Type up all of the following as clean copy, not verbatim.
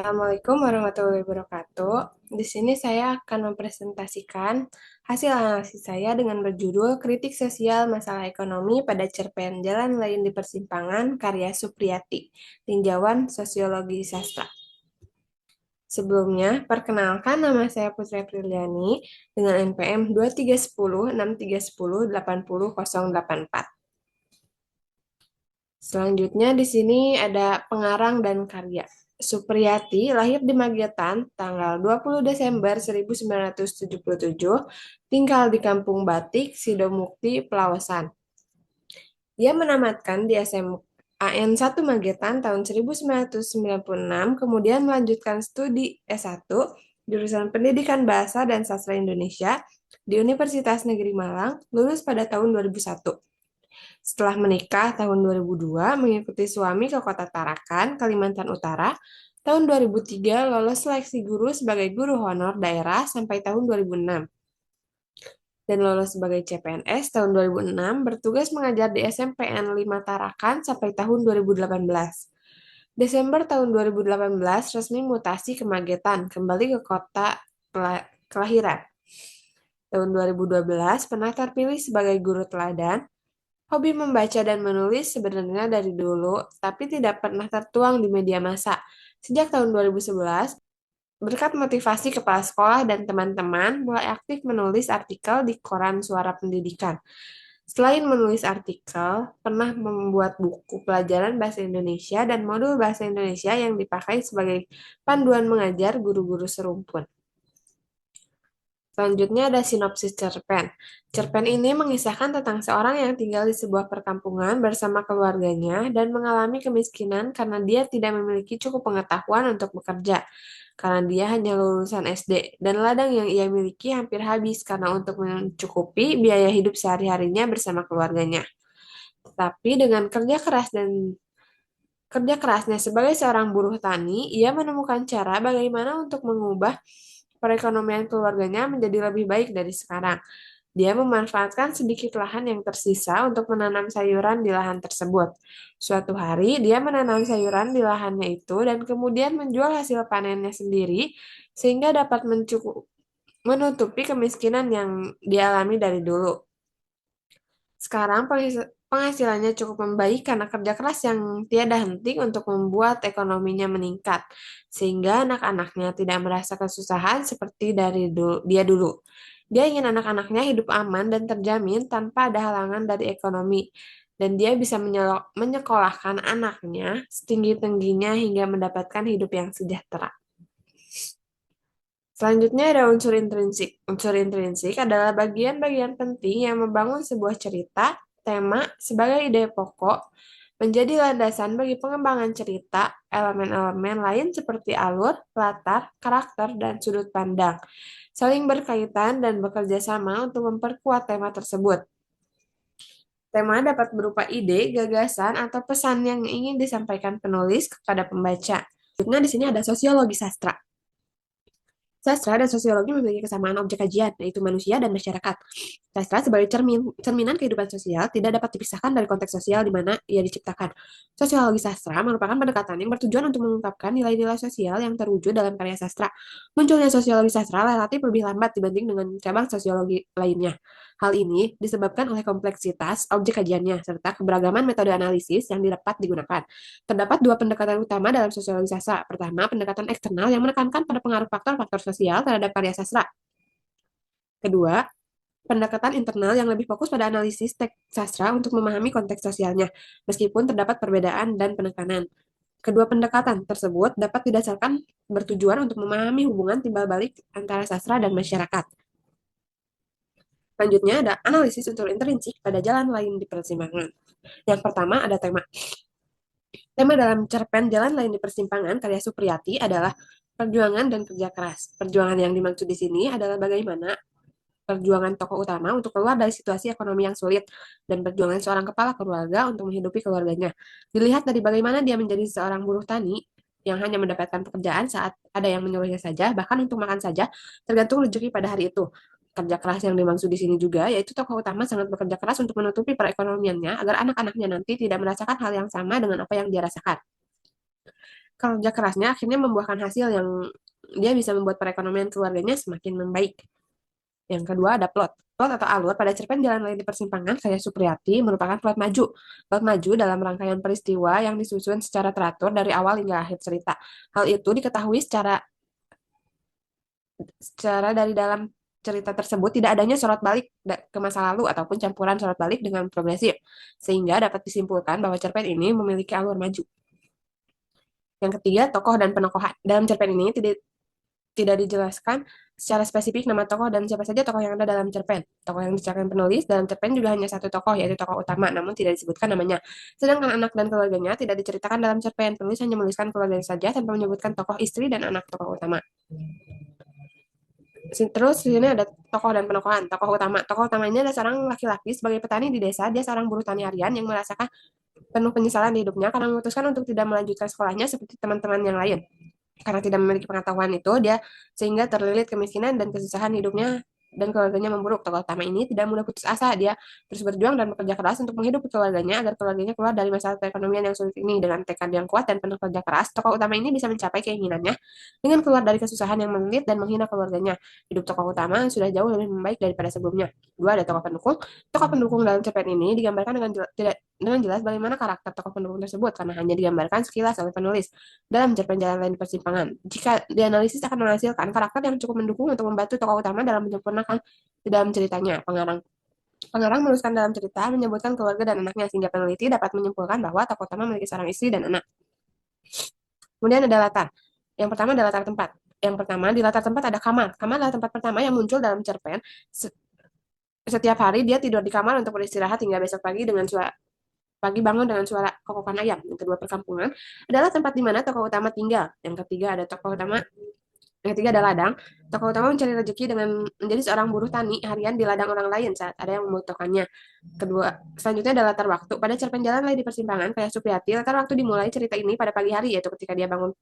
Assalamualaikum warahmatullahi wabarakatuh. Di sini saya akan mempresentasikan hasil analisis saya dengan berjudul Kritik Sosial Masalah Ekonomi pada Cerpen Jalan Lain di Persimpangan karya Supriyati, Tinjauan Sosiologi Sastra. Sebelumnya, perkenalkan nama saya Putri Apriliani dengan NPM 231063108084. Selanjutnya di sini ada pengarang dan karya. Supriyati lahir di Magetan tanggal 20 Desember 1977, tinggal di Kampung Batik, Sidomukti, Pelawasan. Dia menamatkan di SMAN 1 Magetan tahun 1996, kemudian melanjutkan studi S1 jurusan Pendidikan Bahasa dan Sastra Indonesia di Universitas Negeri Malang, lulus pada tahun 2001. Setelah menikah tahun 2002, mengikuti suami ke Kota Tarakan, Kalimantan Utara. Tahun 2003 lolos seleksi guru sebagai guru honor daerah sampai tahun 2006. Dan lolos sebagai CPNS tahun 2006, bertugas mengajar di SMPN 5 Tarakan sampai tahun 2018. Desember tahun 2018 resmi mutasi ke Magetan, kembali ke kota kelahiran. Tahun 2012 pernah terpilih sebagai guru teladan. Hobi membaca dan menulis sebenarnya dari dulu, tapi tidak pernah tertuang di media massa. Sejak tahun 2011, berkat motivasi kepala sekolah dan teman-teman, mulai aktif menulis artikel di koran Suara Pendidikan. Selain menulis artikel, pernah membuat buku pelajaran bahasa Indonesia dan modul bahasa Indonesia yang dipakai sebagai panduan mengajar guru-guru serumpun. Selanjutnya ada sinopsis cerpen. Cerpen ini mengisahkan tentang seorang yang tinggal di sebuah perkampungan bersama keluarganya dan mengalami kemiskinan karena dia tidak memiliki cukup pengetahuan untuk bekerja, karena dia hanya lulusan SD, dan ladang yang ia miliki hampir habis karena untuk mencukupi biaya hidup sehari-harinya bersama keluarganya. Tetapi dengan kerja kerasnya sebagai seorang buruh tani, ia menemukan cara bagaimana untuk mengubah perekonomian keluarganya menjadi lebih baik dari sekarang. Dia memanfaatkan sedikit lahan yang tersisa untuk menanam sayuran di lahan tersebut. Suatu hari, dia menanam sayuran di lahannya itu dan kemudian menjual hasil panennya sendiri sehingga dapat menutupi kemiskinan yang dialami dari dulu. Sekarang penghasilannya cukup membaik karena kerja keras yang tiada henti untuk membuat ekonominya meningkat, sehingga anak-anaknya tidak merasa kesusahan seperti dia dulu. Dia ingin anak-anaknya hidup aman dan terjamin tanpa ada halangan dari ekonomi, dan dia bisa menyekolahkan anaknya setinggi-tingginya hingga mendapatkan hidup yang sejahtera. Selanjutnya ada unsur intrinsik. Unsur intrinsik adalah bagian-bagian penting yang membangun sebuah cerita, tema, sebagai ide pokok, menjadi landasan bagi pengembangan cerita, elemen-elemen lain seperti alur, latar, karakter, dan sudut pandang, saling berkaitan dan bekerja sama untuk memperkuat tema tersebut. Tema dapat berupa ide, gagasan, atau pesan yang ingin disampaikan penulis kepada pembaca. Selanjutnya di sini ada sosiologi sastra. Sastra dan sosiologi memiliki kesamaan objek kajian, yaitu manusia dan masyarakat. Sastra sebagai cerminan kehidupan sosial tidak dapat dipisahkan dari konteks sosial di mana ia diciptakan. Sosiologi sastra merupakan pendekatan yang bertujuan untuk mengungkapkan nilai-nilai sosial yang terwujud dalam karya sastra. Munculnya sosiologi sastra relatif lebih lambat dibanding dengan cabang sosiologi lainnya. Hal ini disebabkan oleh kompleksitas objek kajiannya serta keberagaman metode analisis yang dapat digunakan. Terdapat dua pendekatan utama dalam sosiologi sastra. Pertama, pendekatan eksternal yang menekankan pada pengaruh faktor-faktor sosial terhadap karya sastra. Kedua, pendekatan internal yang lebih fokus pada analisis teks sastra untuk memahami konteks sosialnya, meskipun terdapat perbedaan dan penekanan. Kedua pendekatan tersebut dapat didasarkan bertujuan untuk memahami hubungan timbal balik antara sastra dan masyarakat. Selanjutnya ada analisis unsur intrinsik pada jalan lain di persimpangan. Yang pertama ada tema. Tema dalam cerpen Jalan Lain di Persimpangan karya Supriyati adalah perjuangan dan kerja keras. Perjuangan yang dimaksud di sini adalah bagaimana perjuangan tokoh utama untuk keluar dari situasi ekonomi yang sulit dan perjuangan seorang kepala keluarga untuk menghidupi keluarganya. Dilihat dari bagaimana dia menjadi seorang buruh tani yang hanya mendapatkan pekerjaan saat ada yang menyuruhnya saja, bahkan untuk makan saja, tergantung rezeki pada hari itu. Kerja keras yang dimaksud di sini juga, yaitu tokoh utama sangat bekerja keras untuk menutupi perekonomiannya agar anak-anaknya nanti tidak merasakan hal yang sama dengan apa yang dia rasakan. Kerja kerasnya akhirnya membuahkan hasil yang dia bisa membuat perekonomian keluarganya semakin membaik. Yang kedua ada plot. Plot atau alur pada cerpen Jalan Lain di Persimpangan karya Supriyati merupakan plot maju. Plot maju dalam rangkaian peristiwa yang disusun secara teratur dari awal hingga akhir cerita. Hal itu diketahui secara dari dalam cerita tersebut tidak adanya sorot balik ke masa lalu ataupun campuran sorot balik dengan progresif, sehingga dapat disimpulkan bahwa cerpen ini memiliki alur maju. Yang ketiga, tokoh dan penokohan. Dalam cerpen ini tidak dijelaskan secara spesifik nama tokoh dan siapa saja tokoh yang ada dalam cerpen. Tokoh yang diciptakan penulis dalam cerpen juga hanya satu tokoh, yaitu tokoh utama, namun tidak disebutkan namanya. Sedangkan anak dan keluarganya tidak diceritakan dalam cerpen. Penulis hanya menuliskan keluarganya saja tanpa menyebutkan tokoh istri dan anak tokoh utama. Terus di sini ada tokoh dan penokohan. Tokoh utama. Tokoh utama ini adalah seorang laki-laki sebagai petani di desa. Dia seorang buruh tani harian yang merasakan penuh penyesalan di hidupnya karena memutuskan untuk tidak melanjutkan sekolahnya seperti teman-teman yang lain. Karena tidak memiliki pengetahuan itu, dia sehingga terlilit kemiskinan dan kesusahan hidupnya dan keluarganya memburuk. Tokoh utama ini tidak mudah putus asa. Dia terus berjuang dan bekerja keras untuk menghidupi keluarganya agar keluarganya keluar dari masalah perekonomian yang sulit ini. Dengan tekad yang kuat dan penuh kerja keras, tokoh utama ini bisa mencapai keinginannya dengan keluar dari kesusahan yang melilit dan menghina keluarganya. Hidup tokoh utama sudah jauh lebih membaik daripada sebelumnya. Dua, ada tokoh pendukung. Tokoh pendukung dalam cerpen ini digambarkan dengan jelas bagaimana karakter tokoh pendukung tersebut karena hanya digambarkan sekilas oleh penulis dalam cerpen Jalan Lain di Persimpangan. Jika dianalisis akan menghasilkan karakter yang cukup mendukung untuk membantu tokoh utama dalam menyempurnakan di dalam ceritanya. Pengarang menuliskan dalam cerita menyebutkan keluarga dan anaknya sehingga peneliti dapat menyimpulkan bahwa tokoh utama memiliki seorang istri dan anak. Kemudian ada latar. Yang pertama adalah latar tempat. Yang pertama di latar tempat ada kamar. Kamar adalah tempat pertama yang muncul dalam cerpen. Setiap hari dia tidur di kamar untuk beristirahat hingga besok pagi dengan pagi bangun dengan suara kokokan ayam. Yang kedua, perkampungan adalah tempat di mana tokoh utama tinggal. Yang ketiga ada tokoh utama Yang ketiga ada ladang. Tokoh utama mencari rezeki dengan menjadi seorang buruh tani harian di ladang orang lain saat ada yang membutuhkannya. Selanjutnya ada latar waktu. Pada cerpen Jalan Lain di Persimpangan, kayak Supriyati, latar waktu dimulai cerita ini pada pagi hari, yaitu ketika dia bangun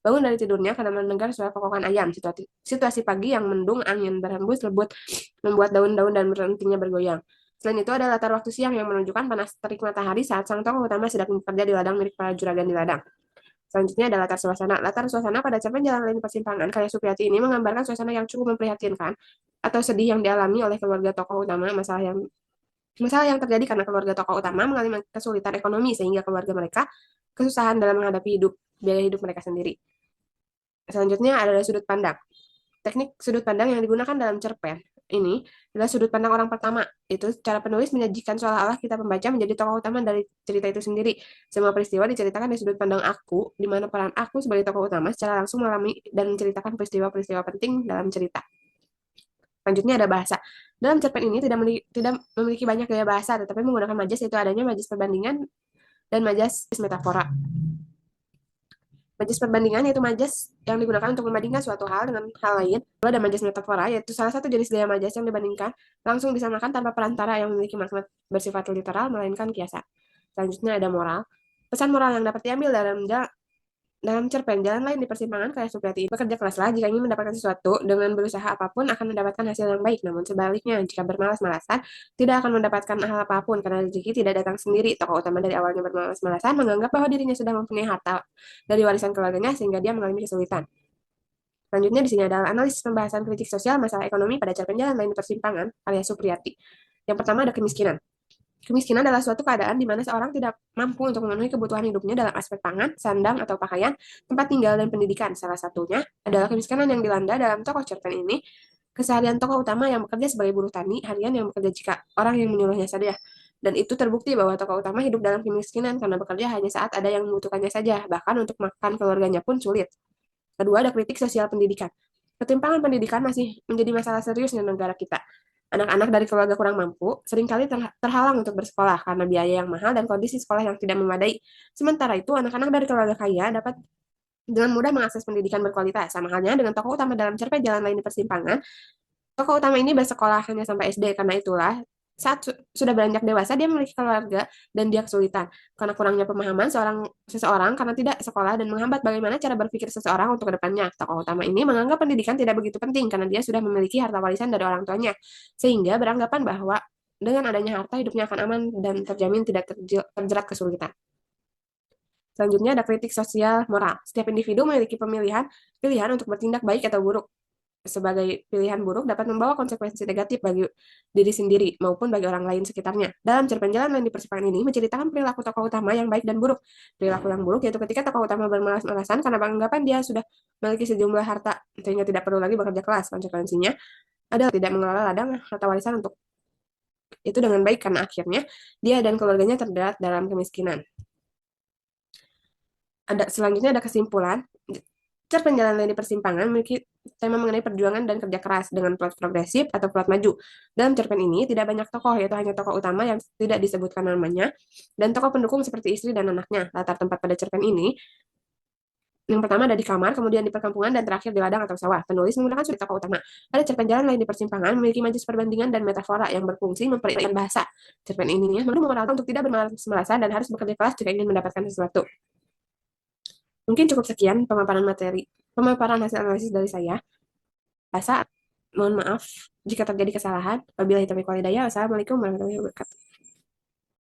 bangun dari tidurnya karena mendengar suara kokokan ayam. Situasi pagi yang mendung, angin berhembus lembut membuat daun-daun dan rantingnya bergoyang. Selain itu ada latar waktu siang yang menunjukkan panas terik matahari saat sang tokoh utama sedang bekerja di ladang milik para juragan di ladang. Selanjutnya ada latar suasana. Latar suasana pada cerpen Jalan Lain Persimpangan karya Supriyati ini menggambarkan suasana yang cukup memprihatinkan atau sedih yang dialami oleh keluarga tokoh utama. Masalah yang terjadi karena keluarga tokoh utama mengalami kesulitan ekonomi sehingga keluarga mereka kesusahan dalam menghadapi biaya hidup mereka sendiri. Selanjutnya adalah sudut pandang. Teknik sudut pandang yang digunakan dalam cerpen ini adalah sudut pandang orang pertama. Itu cara penulis menyajikan seolah-olah kita pembaca menjadi tokoh utama dari cerita itu sendiri. Semua peristiwa diceritakan dari sudut pandang aku, di mana peran aku sebagai tokoh utama secara langsung mengalami dan menceritakan peristiwa-peristiwa penting dalam cerita. Selanjutnya ada bahasa. Dalam cerpen ini tidak memiliki banyak gaya bahasa, tetapi menggunakan majas, yaitu adanya majas perbandingan dan majas metafora. Majas perbandingan yaitu majas yang digunakan untuk membandingkan suatu hal dengan hal lain. Lalu ada majas metafora, yaitu salah satu jenis gaya majas yang dibandingkan langsung disamakan tanpa perantara yang memiliki makna bersifat literal, melainkan kiasan. Selanjutnya ada moral. Pesan moral yang dapat diambil dalam cerpen Jalan Lain di Persimpangan kayak Supriyati, bekerja keraslah jika ingin mendapatkan sesuatu, dengan berusaha apapun akan mendapatkan hasil yang baik. Namun sebaliknya, jika bermalas-malasan, tidak akan mendapatkan hal apapun karena rezeki tidak datang sendiri. Tokoh utama dari awalnya bermalas-malasan menganggap bahwa dirinya sudah mempunyai harta dari warisan keluarganya sehingga dia mengalami kesulitan. Selanjutnya di sini adalah analisis pembahasan kritik sosial masalah ekonomi pada cerpen Jalan Lain di Persimpangan karya Supriyati. Yang pertama ada kemiskinan. Kemiskinan adalah suatu keadaan di mana seorang tidak mampu untuk memenuhi kebutuhan hidupnya dalam aspek pangan, sandang atau pakaian, tempat tinggal, dan pendidikan. Salah satunya adalah kemiskinan yang dilanda dalam tokoh cerpen ini. Keseharian tokoh utama yang bekerja sebagai buruh tani harian yang bekerja jika orang yang menyuruhnya saja. Dan itu terbukti bahwa tokoh utama hidup dalam kemiskinan karena bekerja hanya saat ada yang membutuhkannya saja, bahkan untuk makan keluarganya pun sulit. Kedua, ada kritik sosial pendidikan. Ketimpangan pendidikan masih menjadi masalah serius di negara kita. Anak-anak dari keluarga kurang mampu seringkali terhalang untuk bersekolah karena biaya yang mahal dan kondisi sekolah yang tidak memadai. Sementara itu, anak-anak dari keluarga kaya dapat dengan mudah mengakses pendidikan berkualitas. Sama halnya dengan tokoh utama dalam cerpen Jalan Lain di Persimpangan, tokoh utama ini bersekolah hanya sampai SD. Karena itulah, saat sudah beranjak dewasa, dia memiliki keluarga dan dia kesulitan. Karena kurangnya pemahaman seseorang karena tidak sekolah dan menghambat bagaimana cara berpikir seseorang untuk kedepannya. Tokoh utama ini menganggap pendidikan tidak begitu penting karena dia sudah memiliki harta warisan dari orang tuanya. Sehingga beranggapan bahwa dengan adanya harta, hidupnya akan aman dan terjamin tidak terjerat kesulitan. Selanjutnya ada kritik sosial moral. Setiap individu memiliki pilihan untuk bertindak baik atau buruk. Sebagai pilihan buruk dapat membawa konsekuensi negatif bagi diri sendiri maupun bagi orang lain sekitarnya. Dalam cerpen Jalan Lain di Persimpangan ini menceritakan perilaku tokoh utama yang baik dan buruk. Perilaku yang buruk yaitu ketika tokoh utama bermalas-malasan karena beranggapan dia sudah memiliki sejumlah harta sehingga tidak perlu lagi bekerja keras. Konsekuensinya adalah tidak mengelola ladang harta warisan untuk itu dengan baik karena akhirnya dia dan keluarganya terjerat dalam kemiskinan. Selanjutnya ada kesimpulan. Cerpen Jalan Lain di Persimpangan memiliki tema mengenai perjuangan dan kerja keras dengan plot progresif atau plot maju. Dalam cerpen ini tidak banyak tokoh, yaitu hanya tokoh utama yang tidak disebutkan namanya, dan tokoh pendukung seperti istri dan anaknya. Latar tempat pada cerpen ini yang pertama ada di kamar, kemudian di perkampungan, dan terakhir di ladang atau sawah. Penulis menggunakan sudut tokoh utama. Pada cerpen Jalan Lain di Persimpangan memiliki majas perbandingan dan metafora yang berfungsi memperingatkan bahasa. Cerpen ini mengandung moral untuk tidak bermalas-malasan dan harus bekerja keras jika ingin mendapatkan sesuatu. Mungkin cukup sekian pemaparan hasil analisis dari saya. Rasa, mohon maaf jika terjadi kesalahan. Wabillahi taufiq wal hidayah. Wassalamualaikum warahmatullahi wabarakatuh.